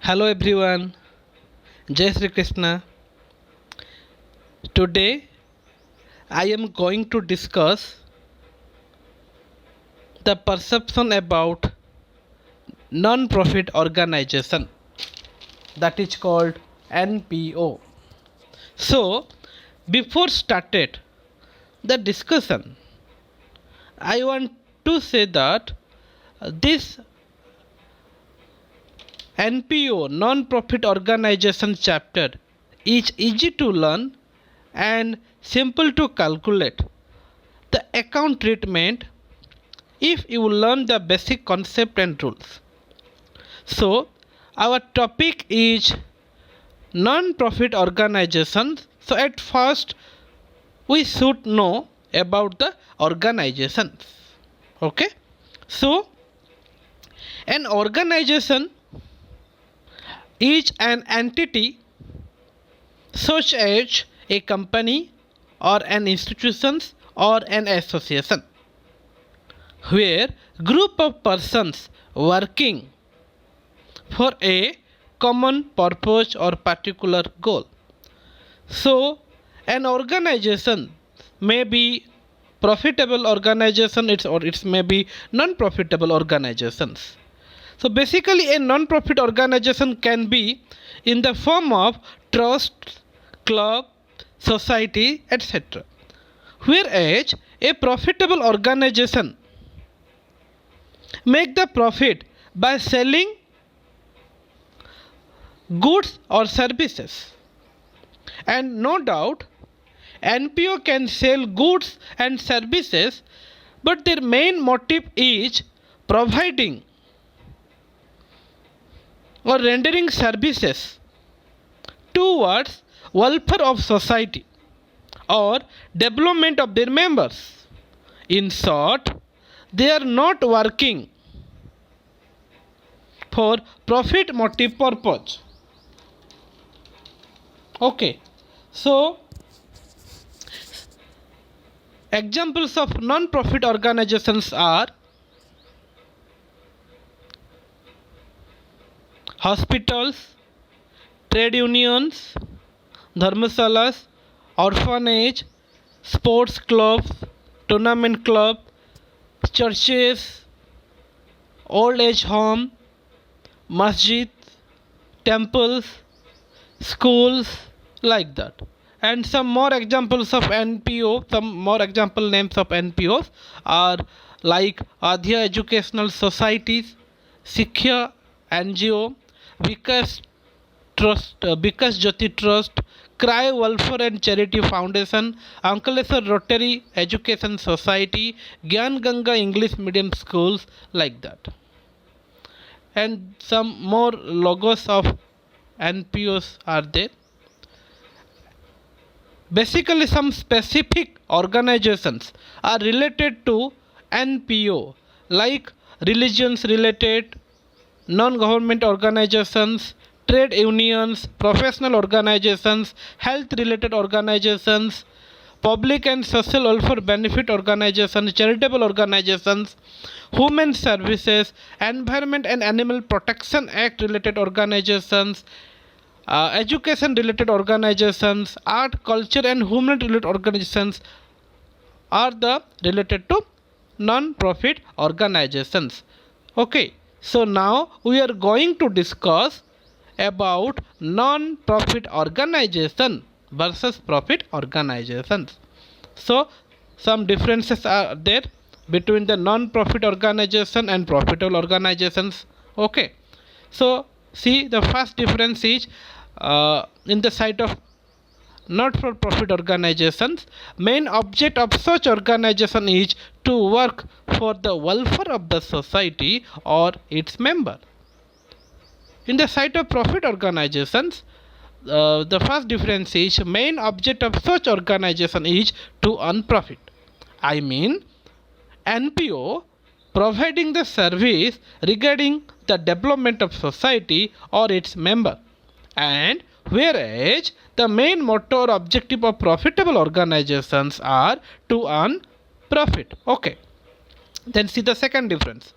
Hello everyone, Jai Sri Krishna. Today I am going to discuss the perception about non-profit organization, that is called NPO. So before started the discussion, I want to say that this NPO, non-profit organization chapter is easy to learn and simple to calculate the account treatment if you learn the basic concept and rules. So our topic is non-profit organizations. So at first we should know about the organizations. Okay, so an organization is an entity such as a company or an institution or an association where group of persons working for a common purpose or particular goal. So an organization may be profitable organization or it may be non-profitable organizations. So basically a non-profit organization can be in the form of trust, club, society, etc. Whereas a profitable organization make the profit by selling goods or services. And no doubt NPO can sell goods and services, but their main motive is providing or rendering services towards welfare of society or development of their members. In short, they are not working for profit motive purpose. Okay, so examples of non-profit organizations are hospitals, trade unions, dharmasalas, orphanage, sports clubs, tournament club, churches, old age home, masjid, temples, schools, like that. And some more examples of NPO, some more example names of NPOs are like Adhya Educational Societies, Sikhya NGO, Vikas Trust, Vikas Jyoti Trust, Cry Welfare and Charity Foundation, Ankaleshwar Rotary Education Society, Gyan Ganga English Medium Schools, like that. And some more logos of NPOs are there. Basically, some specific organizations are related to NPO, like religions related, non-government organizations, trade unions, professional organizations, health related organizations, public and social welfare benefit organizations, charitable organizations, human services, environment and animal protection act related organizations, education related organizations, art, culture and human related organizations are the related to non-profit organizations. Okay, so now we are going to discuss about non-profit organization versus profit organizations. So some differences are there between the non-profit organization and profitable organizations. Okay, so see, the first difference is in the side of not-for-profit organizations, main object of such organization is to work for the welfare of the society or its member. In the side of profit organizations, the first difference is main object of such organization is to earn profit. I mean NPO providing the service regarding the development of society or its member, and whereas the main motto or objective of profitable organizations are to earn profit. Okay, then see the second difference.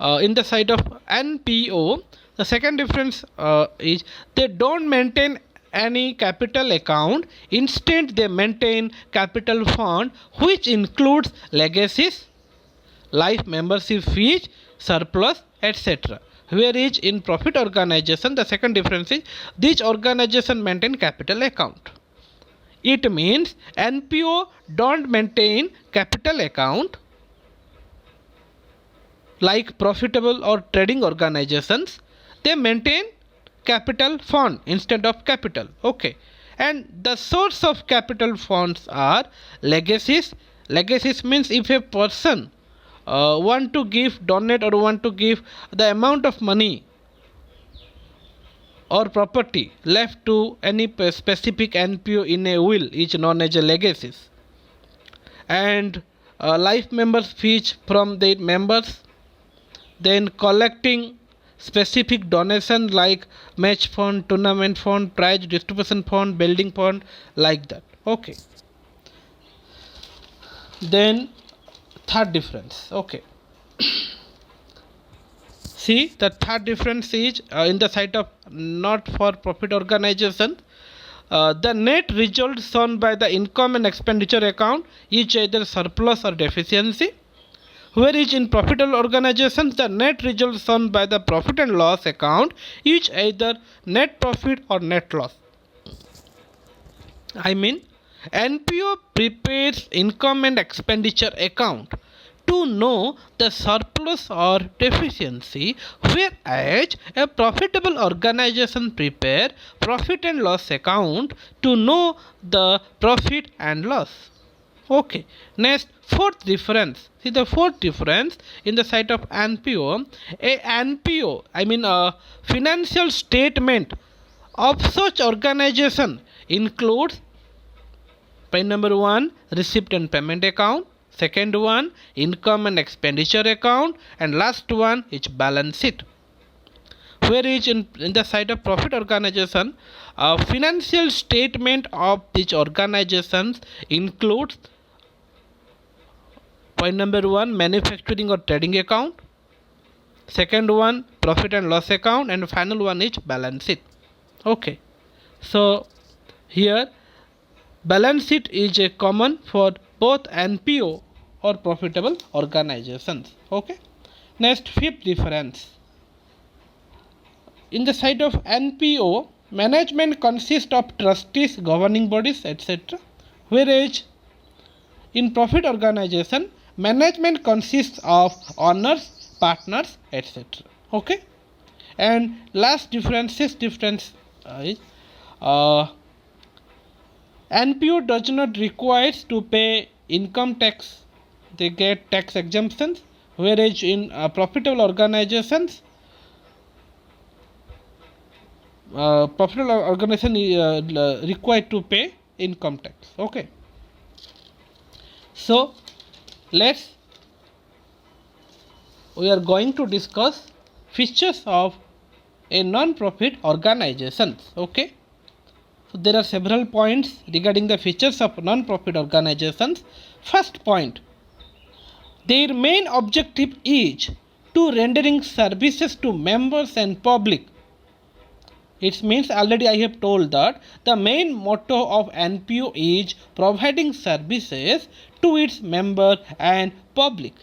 In the side of NPO, The second difference is they don't maintain any capital account. Instead, they maintain capital fund, which includes legacies, life membership fees, surplus, etc. Whereas in profit organization, the second difference is these organization maintain capital account. It means NPO don't maintain capital account like profitable or trading organizations. They maintain capital fund instead of capital. Okay. And the source of capital funds are legacies. Legacies means if a person want to give, donate or want to give the amount of money or property left to any specific NPO in a will is known as a legacies. And life members fees from their members, then collecting specific donation like match fund, tournament fund, prize distribution fund, building fund, like that. Okay. Then third difference. Okay. See, the third difference is in the side of not for profit organization. The net result shown by the income and expenditure account is either surplus or deficiency. Whereas in profitable organizations, the net result shown by the profit and loss account is either net profit or net loss. I mean, NPO prepares income and expenditure account to know the surplus or deficiency, whereas a profitable organization prepare profit and loss account to know the profit and loss. Okay. Next, fourth difference. See the fourth difference in the side of NPO. A NPO, I mean a financial statement of such organization includes point number 1, receipt and payment account. Second one, income and expenditure account, and last one is balance sheet. Whereas in the side of profit organization, a financial statement of these organizations includes point number 1, manufacturing or trading account. Second one, profit and loss account, and final one is balance sheet. Okay, so here balance sheet is a common for both NPO or profitable organizations. Okay. Next, fifth difference. In the side of NPO, management consists of trustees, governing bodies, etc. Whereas in profit organization, management consists of owners, partners, etc. Okay. And last difference is NPO does not require to pay income tax. They get tax exemptions, whereas in profitable organizations, profitable organization is required to pay income tax. Okay. So we are going to discuss features of a non-profit organization. Okay. So there are several points regarding the features of non-profit organizations. First point, their main objective is to rendering services to members and public. It means already I have told that the main motto of NPO is providing services to its member and public.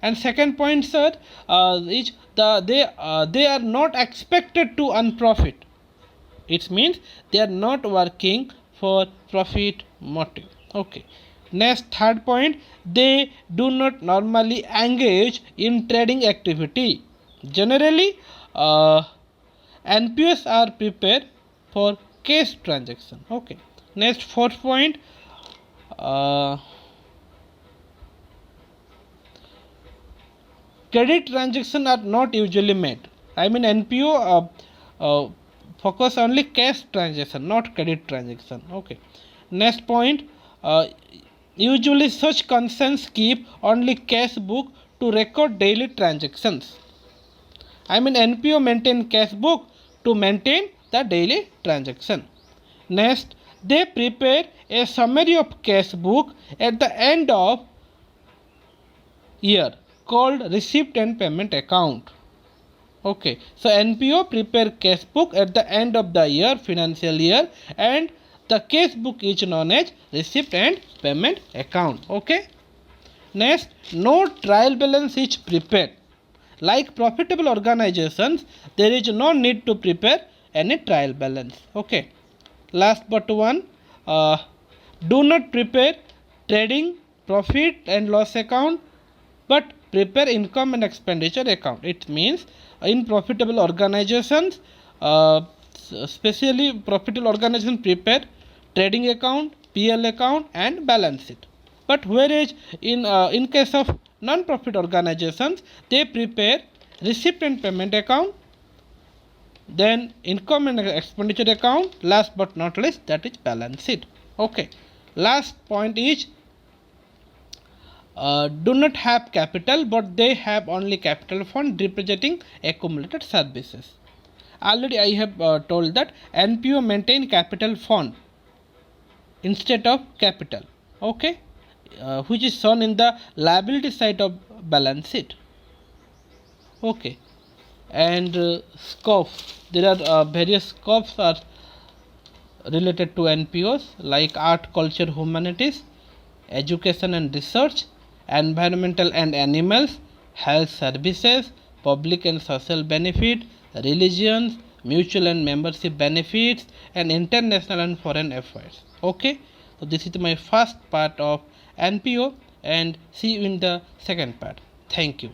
And second point, sir, is they are not expected to earn profit. It means they are not working for profit motive. Okay. Next, third point, they do not normally engage in trading activity. Generally, NPOs are prepared for cash transaction. Okay. Next, fourth point, credit transactions are not usually made. I mean NPO focus only cash transaction, not credit transaction. Okay. Next point, usually such concerns keep only cash book to record daily transactions. I mean NPO maintain cash book to maintain the daily transaction. Next, they prepare a summary of cash book at the end of year called receipt and payment account. Okay, so NPO prepare cash book at the end of the year, financial year, and the cash book is known as receipt and payment account. Okay. Next, no trial balance is prepared. Like profitable organizations, there is no need to prepare any trial balance. Okay. Last but one, do not prepare trading profit and loss account, but prepare income and expenditure account. It means in profitable organizations, especially profitable organizations prepare trading account, PL account, and balance sheet. But whereas in case of non-profit organizations, they prepare receipt and payment account, then income and expenditure account, last but not least, that is balance sheet. Okay. Last point is do not have capital, but they have only capital fund representing accumulated services. Already I have told that NPO maintain capital fund instead of capital. Okay. Which is shown in the liability side of balance sheet. Okay. And scope, there are various scopes are related to NPOs like art, culture, humanities, education and research, environmental and animals, health services, public and social benefit, religions, mutual and membership benefits, and international and foreign affairs. Okay, so this is my first part of NPO, and see you in the second part. Thank you.